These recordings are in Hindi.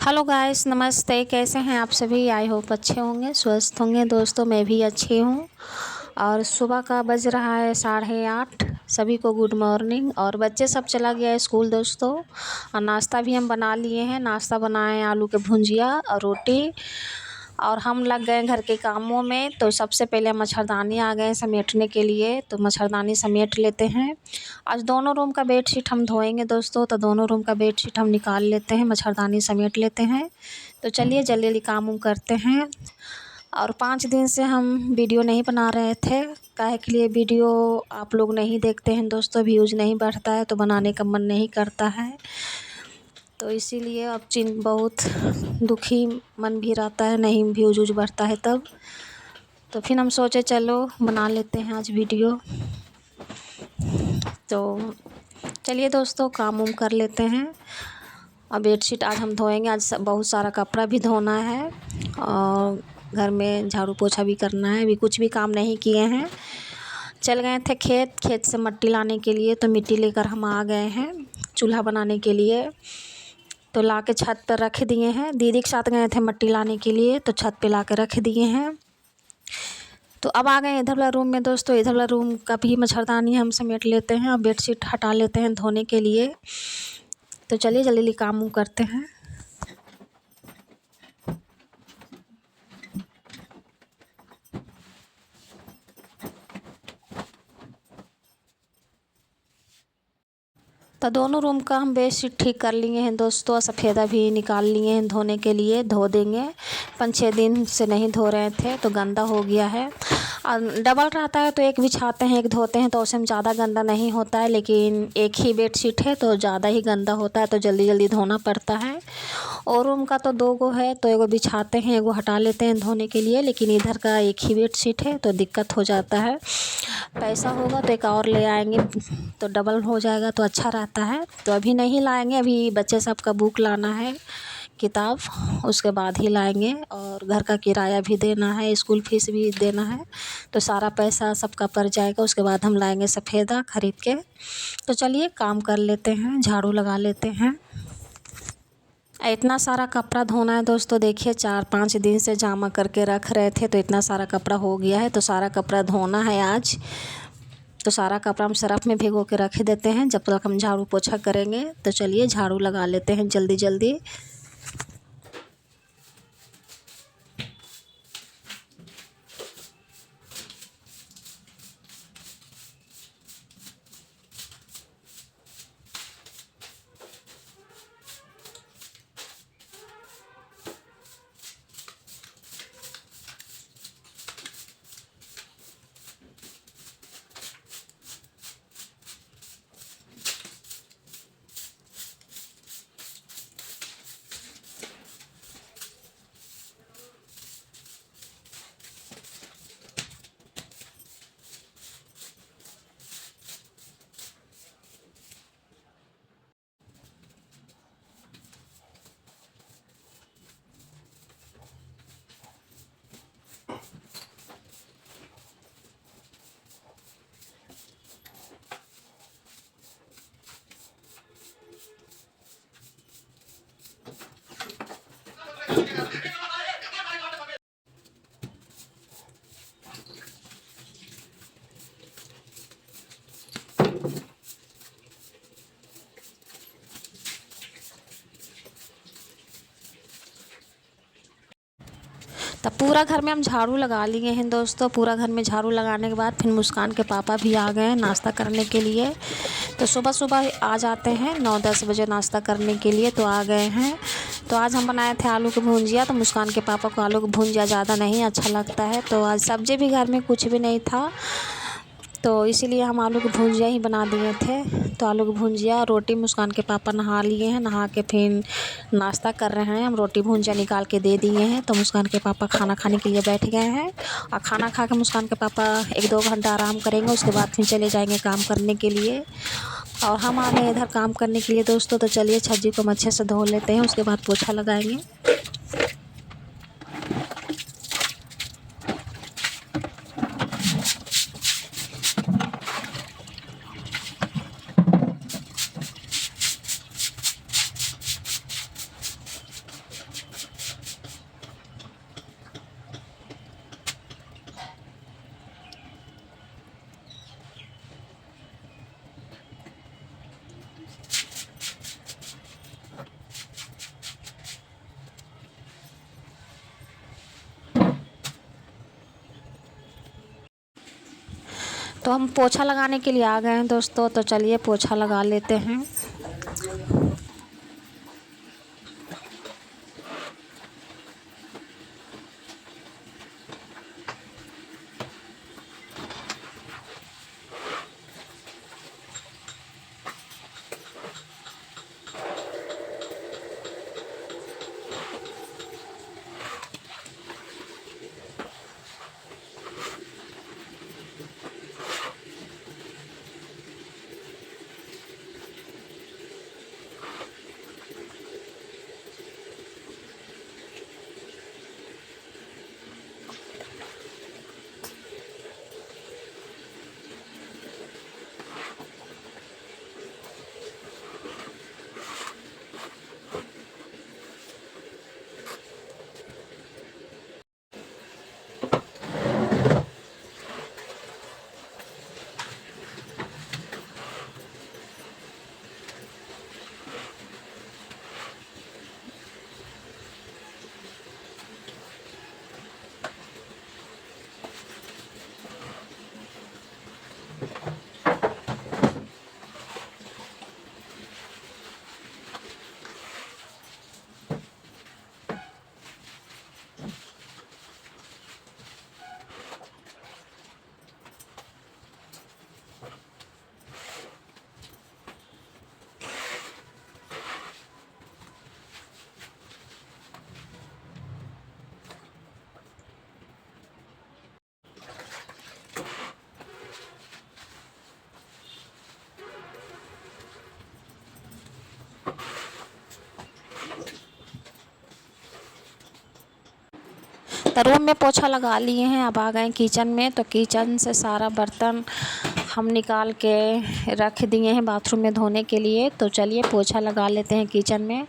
हेलो गाइस, नमस्ते। कैसे हैं आप सभी? आई होप अच्छे होंगे, स्वस्थ होंगे। दोस्तों, मैं भी अच्छी हूँ। और सुबह का बज रहा है 8:30। सभी को गुड मॉर्निंग। और बच्चे सब चला गया है स्कूल दोस्तों। और नाश्ता भी हम बना लिए हैं। नाश्ता बनाए हैं आलू के भुंजिया और रोटी। और हम लग गए घर के कामों में। तो सबसे पहले मच्छरदानी आ गए समेटने के लिए, तो मच्छरदानी समेट लेते हैं। आज दोनों रूम का बेडशीट हम धोएंगे दोस्तों, तो दोनों रूम का बेडशीट हम निकाल लेते हैं, मच्छरदानी समेट लेते हैं। तो चलिए जल्दी जल्दी काम उम करते हैं। और 5 दिन से हम वीडियो नहीं बना रहे थे। काहे के लिए वीडियो आप लोग नहीं देखते हैं दोस्तों, व्यूज़ नहीं बढ़ता है तो बनाने का मन नहीं करता है। तो इसीलिए अब बहुत दुखी मन भी रहता है, नहीं व्यूज़ वूज़ बढ़ता है तब। तो फिर हम सोचे चलो बना लेते हैं आज वीडियो। तो चलिए दोस्तों काम उम कर लेते हैं। और बेडशीट आज हम धोएंगे। आज बहुत सारा कपड़ा भी धोना है और घर में झाड़ू पोछा भी करना है। अभी कुछ भी काम नहीं किए हैं। चल गए थे खेत से मिट्टी लाने के लिए, तो मिट्टी लेकर हम आ गए हैं चूल्हा बनाने के लिए। तो ला के छत पर रख दिए हैं। दीदी के साथ गए थे मिट्टी लाने के लिए, तो छत पे ला के रख दिए हैं। तो अब आ गए इधर वाला रूम में दोस्तों। इधर वाला रूम का भी मच्छरदानी हम समेट लेते हैं और बेडशीट हटा लेते हैं धोने के लिए। तो चलिए जल्दी जल्दी काम करते हैं। तो दोनों रूम का हम बेडशीट ठीक कर लिए हैं दोस्तों। सफ़ेदा भी निकाल लिए हैं धोने के लिए, धो देंगे। 5-6 दिन से नहीं धो रहे थे तो गंदा हो गया है। और डबल रहता है तो एक बिछाते हैं एक धोते हैं, तो उसमें ज़्यादा गंदा नहीं होता है। लेकिन एक ही बेडशीट है तो ज़्यादा ही गंदा होता है, तो जल्दी जल्दी धोना पड़ता है। और रूम का तो 2 गो है, तो एगो बिछाते हैं एगो हटा लेते हैं धोने के लिए। लेकिन इधर का एक ही बेडशीट है तो दिक्कत हो जाता है। पैसा होगा तो एक और ले आएंगे, तो डबल हो जाएगा तो अच्छा रहता है। तो अभी नहीं लाएंगे, अभी बच्चे सबका बुक लाना है, किताब, उसके बाद ही लाएंगे। और घर का किराया भी देना है, स्कूल फीस भी देना है। तो सारा पैसा सबका पड़ जाएगा, उसके बाद हम लाएंगे सफ़ेदा खरीद के। तो चलिए काम कर लेते हैं, झाड़ू लगा लेते हैं। इतना सारा कपड़ा धोना है दोस्तों। देखिए 4-5 दिन से जमा करके रख रहे थे, तो इतना सारा कपड़ा हो गया है। तो सारा कपड़ा धोना है आज। तो सारा कपड़ा हम सरफ में भिगो के रख देते हैं जब तक हम झाड़ू पोछा करेंगे। तो चलिए झाड़ू लगा लेते हैं जल्दी जल्दी। तब पूरा घर में हम झाड़ू लगा लिए हैं दोस्तों। पूरा घर में झाड़ू लगाने के बाद फिर मुस्कान के पापा भी आ गए हैं नाश्ता करने के लिए। तो सुबह सुबह आ जाते हैं 9-10 बजे नाश्ता करने के लिए, तो आ गए हैं। तो आज हम बनाए थे आलू की भुंजिया। तो मुस्कान के पापा को आलू की भुंजिया ज़्यादा नहीं अच्छा लगता है, तो आज सब्ज़ी भी घर में कुछ भी नहीं था, तो इसीलिए हम आलू की भुंजिया ही बना दिए थे। तो आलू की भुंजिया रोटी मुस्कान के पापा नहा लिए हैं, नहा के फिर नाश्ता कर रहे हैं। हम रोटी भुंजिया निकाल के दे दिए हैं। तो मुस्कान के पापा खाना खाने के लिए बैठ गए हैं। और खाना खा के मुस्कान के पापा 1-2 घंटा आराम करेंगे, उसके बाद फिर चले जाएंगे काम करने के लिए। और हम आ गए इधर काम करने के लिए दोस्तों। तो चलिए छज्जी को हम अच्छे से धो लेते हैं, उसके बाद पोछा लगाएंगे। तो हम पोछा लगाने के लिए आ गए हैं दोस्तों, तो चलिए पोछा लगा लेते हैं। तो रूम में पोछा लगा लिए हैं, अब आ गए किचन में। तो किचन से सारा बर्तन हम निकाल के रख दिए हैं बाथरूम में धोने के लिए। तो चलिए पोछा लगा लेते हैं किचन में।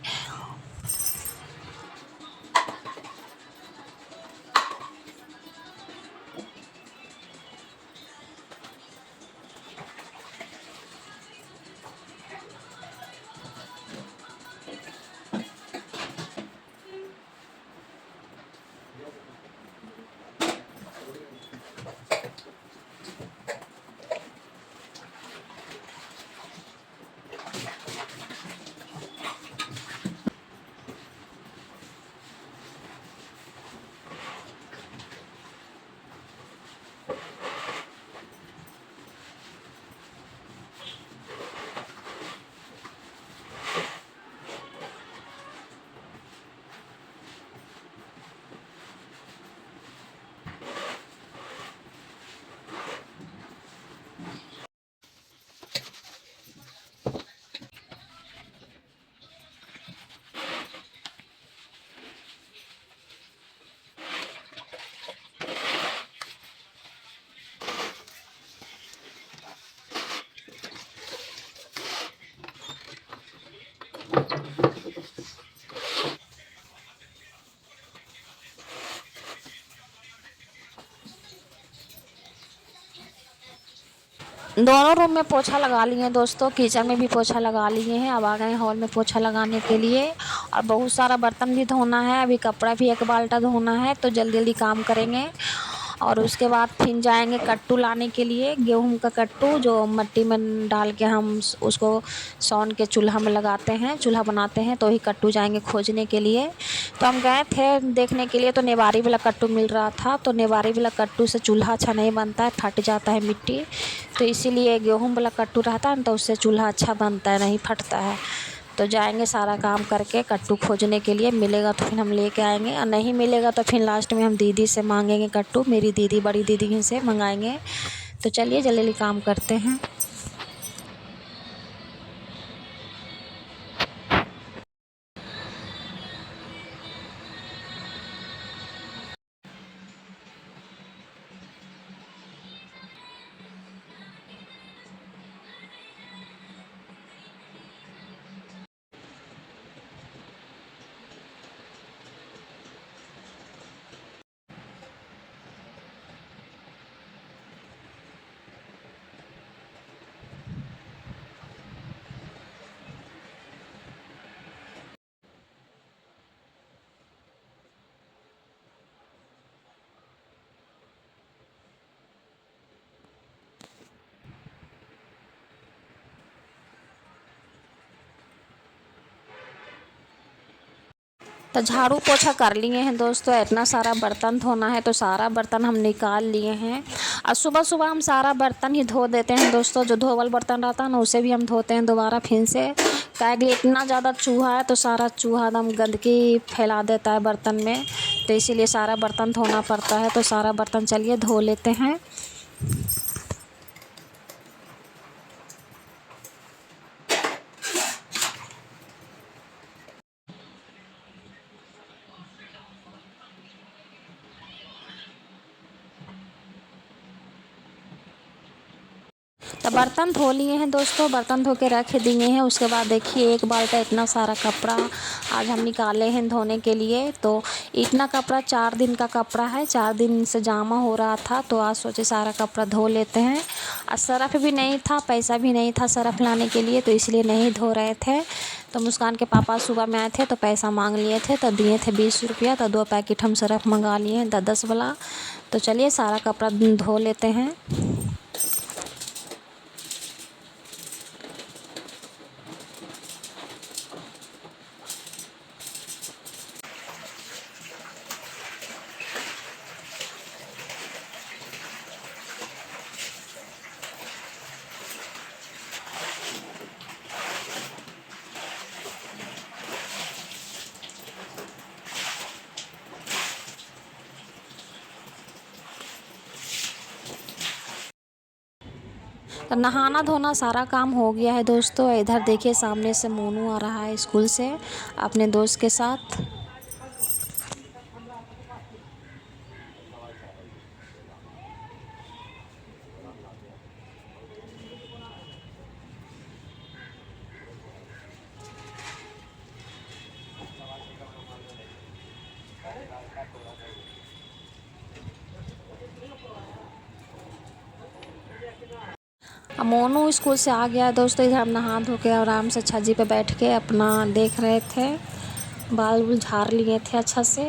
दोनों रूम में पोछा लगा लिए हैं दोस्तों, किचन में भी पोछा लगा लिए हैं। अब आ गए हॉल में पोछा लगाने के लिए। और बहुत सारा बर्तन भी धोना है, अभी कपड़ा भी एक बाल्टा धोना है। तो जल्दी जल्दी काम करेंगे। और उसके बाद फिर जाएंगे कट्टू लाने के लिए, गेहूं का कट्टू जो मिट्टी में डाल के हम उसको सौन के चूल्हा में लगाते हैं, चूल्हा बनाते हैं। तो वही कट्टू जाएंगे खोजने के लिए। तो हम गए थे देखने के लिए, तो नेवारी वाला कट्टू मिल रहा था। तो नेवारी वाला कट्टू से चूल्हा अच्छा नहीं बनता है, फट जाता है मिट्टी। तो इसीलिए गेहूं वाला कट्टू रहता है ना, तो उससे चूल्हा अच्छा बनता है, नहीं फटता है। तो जाएंगे सारा काम करके कट्टू खोजने के लिए, मिलेगा तो फिर हम लेके आएंगे, और नहीं मिलेगा तो फिर लास्ट में हम दीदी से मांगेंगे कट्टू, मेरी दीदी बड़ी दीदी से मंगाएंगे। तो चलिए जल्दी जल्दी काम करते हैं। तो झाड़ू पोछा कर लिए हैं दोस्तों। इतना सारा बर्तन धोना है तो सारा बर्तन हम निकाल लिए हैं। और सुबह सुबह हम सारा बर्तन ही धो देते हैं दोस्तों। जो धोवल बर्तन रहता है ना उसे भी हम धोते हैं दोबारा फिर से। क्या कि इतना ज़्यादा चूहा है तो सारा चूहा एकदम गंदगी फैला देता है बर्तन में, तो इसीलिए सारा बर्तन धोना पड़ता है। तो सारा बर्तन चलिए धो लेते हैं। तो बर्तन धो लिए हैं दोस्तों, बर्तन धो के रख दिए हैं। उसके बाद देखिए एक बाल्टा इतना सारा कपड़ा आज हम निकाले हैं धोने के लिए। तो इतना कपड़ा 4 दिन का कपड़ा है, 4 दिन से जमा हो रहा था, तो आज सोचे सारा कपड़ा धो लेते हैं। और सरफ भी नहीं था, पैसा भी नहीं था सरफ लाने के लिए, तो इसलिए नहीं धो रहे थे। तो मुस्कान के पापा सुबह में आए थे तो पैसा मांग लिए थे, तो दिए थे 20 रुपया। तो 2 पैकेट हम सरफ मंगा लिए हैं 10-10 वाला। तो चलिए सारा कपड़ा धो लेते हैं। तो नहाना धोना सारा काम हो गया है दोस्तों। इधर देखिए सामने से मोनू आ रहा है स्कूल से अपने दोस्त के साथ। अब मोनू स्कूल से आ गया है दोस्तों। इधर हम नहा धो के आराम से छज्जी पे बैठ के अपना देख रहे थे, बाल बुल झाड़ लिए थे अच्छा से।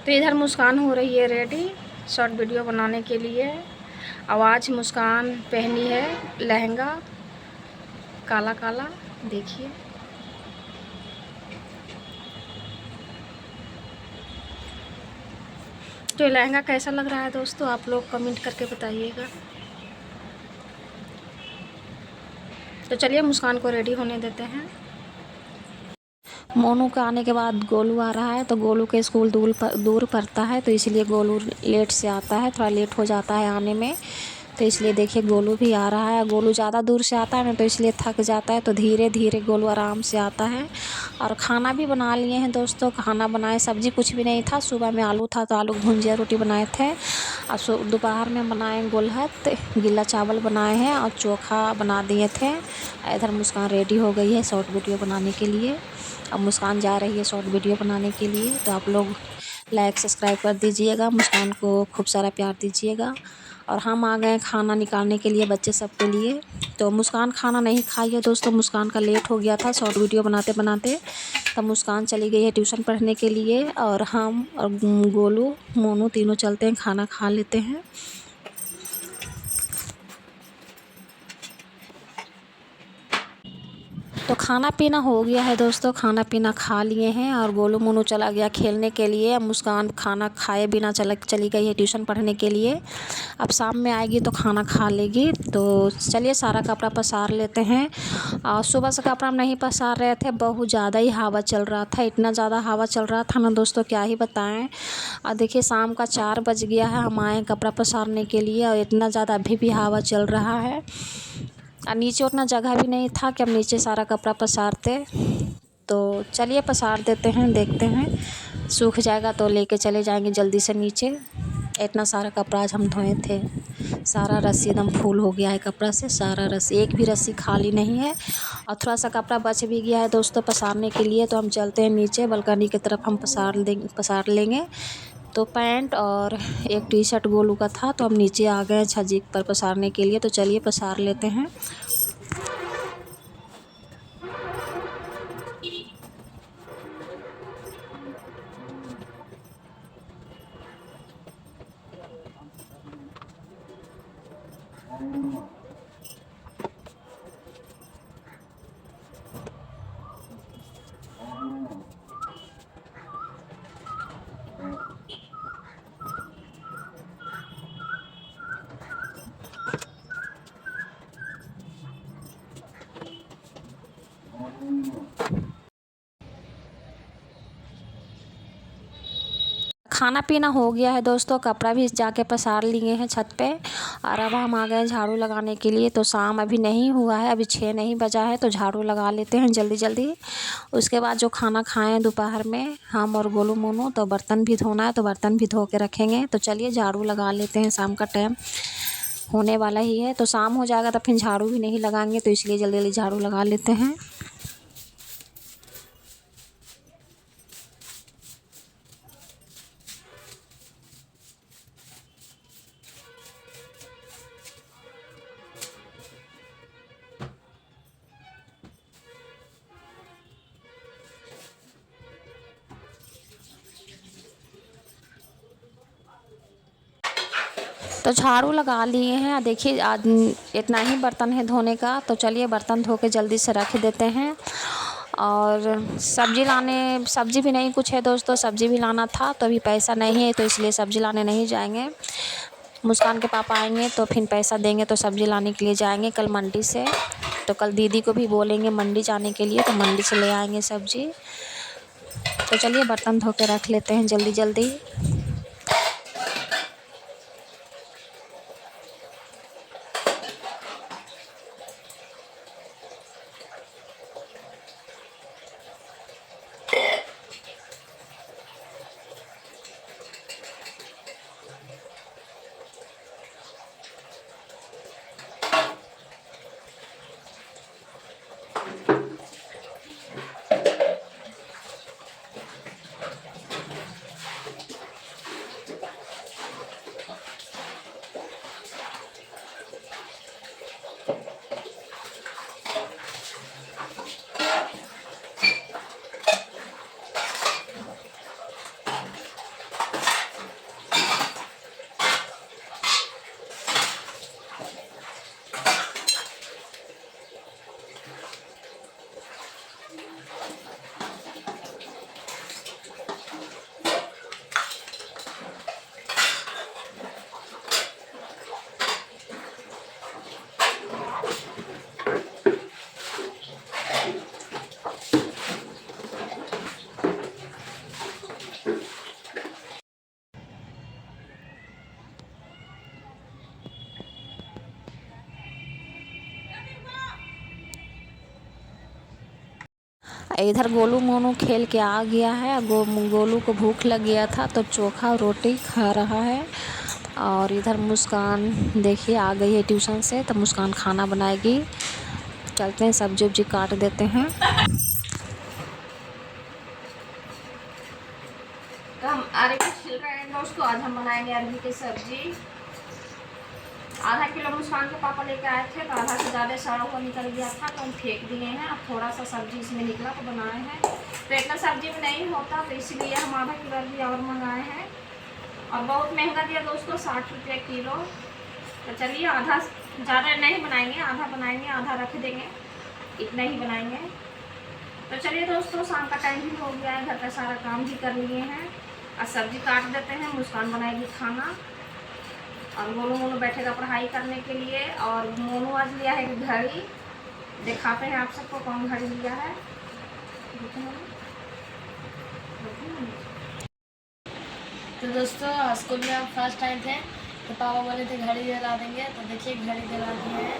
तो इधर मुस्कान हो रही है रेडी शॉर्ट वीडियो बनाने के लिए। आज मुस्कान पहनी है लहंगा काला काला, देखिए। तो ये लहंगा कैसा लग रहा है दोस्तों, आप लोग कमेंट करके बताइएगा। तो चलिए मुस्कान को रेडी होने देते हैं। मोनू का आने के बाद गोलू आ रहा है। तो गोलू के स्कूल दूर पड़ता है, तो इसलिए गोलू लेट से आता है, थोड़ा लेट हो जाता है आने में। तो इसलिए देखिए गोलू भी आ रहा है। गोलू ज़्यादा दूर से आता है ना, तो इसलिए थक जाता है, तो धीरे धीरे गोलू आराम से आता है। और खाना भी बना लिए हैं दोस्तों। खाना बनाए, सब्ज़ी कुछ भी नहीं था। सुबह में आलू था तो आलू भुंजिया रोटी बनाए थे। और दोपहर में बनाए गोलहत गीला चावल बनाए हैं और चोखा बना दिए थे। इधर मुस्कान रेडी हो गई है शॉर्ट वीडियो बनाने के लिए। अब मुस्कान जा रही है शॉर्ट वीडियो बनाने के लिए। तो आप लोग लाइक सब्सक्राइब कर दीजिएगा, मुस्कान को खूब सारा प्यार दीजिएगा। और हम आ गए खाना निकालने के लिए बच्चे सब के लिए। तो मुस्कान खाना नहीं खाई है दोस्तों, मुस्कान का लेट हो गया था शॉर्ट वीडियो बनाते बनाते। तब मुस्कान चली गई है ट्यूशन पढ़ने के लिए, और हम और गोलू मोनू तीनों चलते हैं खाना खा लेते हैं। तो खाना पीना हो गया है दोस्तों, खाना पीना खा लिए हैं। और गोलू मोनू चला गया खेलने के लिए। अब मुस्कान खाना खाए बिना चली गई है ट्यूशन पढ़ने के लिए। अब शाम में आएगी तो खाना खा लेगी। तो चलिए सारा कपड़ा पसार लेते हैं। और सुबह से कपड़ा हम नहीं पसार रहे थे, बहुत ज़्यादा ही हवा चल रहा था। इतना ज़्यादा हवा चल रहा था ना दोस्तों, क्या ही बताएं। और देखिए शाम का 4 बज गया है, हम आए कपड़ा पसारने के लिए, और इतना ज़्यादा अभी भी हवा चल रहा है। और नीचे उतना जगह भी नहीं था कि हम नीचे सारा कपड़ा पसारते। तो चलिए पसार देते हैं, देखते हैं सूख जाएगा तो लेके चले जाएंगे जल्दी से नीचे। इतना सारा कपड़ा आज हम धोए थे, सारा रस्सी एकदम फुल हो गया है कपड़ा से। सारा रस्सी, एक भी रस्सी खाली नहीं है। और थोड़ा सा कपड़ा बच भी गया है दोस्तों पसारने के लिए। तो हम चलते हैं नीचे बालकनी की तरफ, हम पसार लेंगे। तो पैंट और एक टी शर्ट गोलू का था, तो हम नीचे आ गए छज्जी पर पसारने के लिए। तो चलिए पसार लेते हैं। खाना पीना हो गया है दोस्तों, कपड़ा भी जाके पसार लिए हैं छत पे। और अब हम आ गए झाड़ू लगाने के लिए। तो शाम अभी नहीं हुआ है, अभी 6 नहीं बजा है, तो झाड़ू लगा लेते हैं जल्दी जल्दी। उसके बाद जो खाना खाएं दोपहर में हम और गोलू मोनू, तो बर्तन भी धोना है, तो बर्तन भी धो के रखेंगे। तो चलिए झाड़ू लगा लेते हैं, शाम का टाइम होने वाला ही है। तो शाम हो जाएगा तो फिर झाड़ू भी नहीं लगाएंगे, तो इसलिए जल्दी जल्दी झाड़ू लगा लेते हैं। तो झाड़ू लगा लिए हैं। देखिए आज इतना ही बर्तन है धोने का। तो चलिए बर्तन धो के जल्दी से रख देते हैं। और सब्ज़ी भी नहीं कुछ है दोस्तों, सब्ज़ी भी लाना था, तो अभी पैसा नहीं है, तो इसलिए सब्ज़ी लाने नहीं जाएंगे। मुस्कान के पापा आएंगे तो फिर पैसा देंगे तो सब्ज़ी लाने के लिए जाएंगे कल मंडी से। तो कल दीदी को भी बोलेंगे मंडी जाने के लिए, तो मंडी से ले आएंगे सब्ज़ी। तो चलिए बर्तन धो के रख लेते हैं जल्दी जल्दी। इधर गोलू मोनू खेल के आ गया है। गोलू को भूख लग गया था, तो चोखा रोटी खा रहा है। और इधर मुस्कान देखिए आ गई है ट्यूशन से, तो मुस्कान खाना बनाएगी। चलते हैं सब्जी उब्जी काट देते हैं। तो हम अरबी छिल रहे हैं दोस्तों। आज हम बनाएंगे अरबी की सब्जी। आधा किलो मुस्कान के पापा लेके आए थे, तो आधा से ज़्यादा सड़ा हुआ निकल गया था, तो हम फेंक दिए हैं। अब थोड़ा सा सब्जी इसमें निकला तो बनाए हैं। तो इतना सब्जी में नहीं होता, तो इसीलिए हम आधा किलो अरबी और मंगाए हैं। और बहुत महंगा दिया दोस्तों, 60 रुपये किलो। तो चलिए आधा, ज़्यादा नहीं बनाएंगे, आधा बनाएंगे, आधा रख देंगे, इतना ही बनाएंगे। तो चलिए दोस्तों, शाम का टाइम भी हो गया है, घर का सारा काम भी कर लिए हैं। और सब्जी काट देते हैं, मुस्कान बनाएगी खाना। और मोनू बैठेगा पढ़ाई करने के लिए। और मोनू आज लिया है घड़ी, दिखाते हैं आप सबको कौन घड़ी लिया है। तो दोस्तों स्कूल में हम फर्स्ट टाइम थे, तो पापा बोले थे घड़ी दिला देंगे। तो देखिए घड़ी दिला दिए हैं।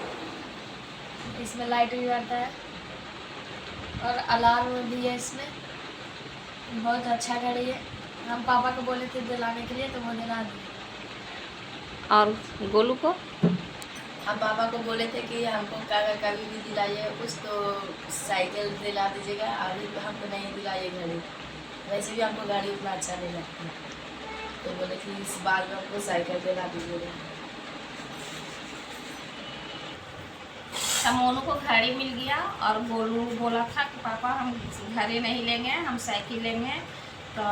इसमें लाइट भी बढ़ता है और अलार्म भी है इसमें। बहुत अच्छा घड़ी है। हम पापा को बोले थे दिलाने के लिए, तो वो दिला दिए। और गोलू को हम पापा को बोले थे कि हमको कभी भी दिलाइए कुछ, तो साइकिल दिला दीजिएगा। अभी हमको नहीं दिलाइए घड़ी, वैसे भी हमको गाड़ी उतना अच्छा नहीं लगता। तो बोले कि इस बार में हमको साइकिल दिला दीजिएगा। मोनू को घड़ी मिल गया। और गोलू बोला था कि पापा हम घड़ी नहीं लेंगे, हम साइकिल लेंगे। तो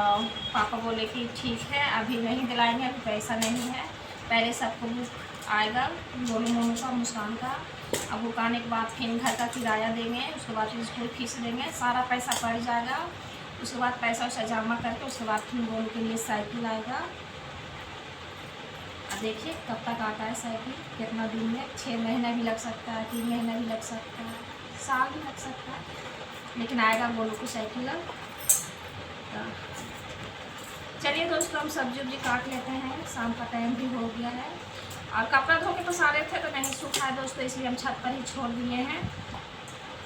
पापा बोले कि ठीक है, अभी नहीं दिलाएंगे, अभी पैसा नहीं है, पहले सबको आएगा, गोलू मोनू का, मुस्कान का। अब बुक आने के बाद फिर घर का किराया देंगे, उसके बाद फिर स्कूल फीस देंगे, सारा पैसा पड़ जाएगा। उसके बाद पैसा वैसा जमा करके उसके बाद फिर गोलू के लिए साइकिल आएगा। देखिए कब तक आता है साइकिल, कितना दिन में, 6 महीना भी लग सकता है, 3 महीना भी लग सकता है, साल भी लग सकता है। लेकिन आएगा गोलू की साइकिल अब। चलिए दोस्तों हम सब्जी उब्जी काट लेते हैं, शाम का टाइम भी हो गया है। और कपड़ा धो के पसारे थे तो नहीं सूखा है दोस्तों, इसलिए हम छत पर ही छोड़ दिए हैं।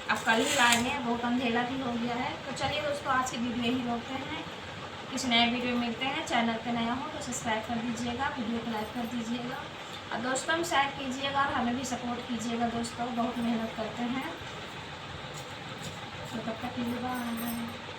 अब कल ही लाएंगे, बहुत अंधेरा भी हो गया है। तो चलिए दोस्तों आज की वीडियो ही रोकते हैं, किसी नए वीडियो मिलते हैं। चैनल पे नया हो तो सब्सक्राइब कर दीजिएगा, वीडियो को लाइक कर दीजिएगा और दोस्तों हम शेयर कीजिएगा और हमें भी सपोर्ट कीजिएगा दोस्तों, बहुत मेहनत करते हैं। तो तब तक के लिए बाय।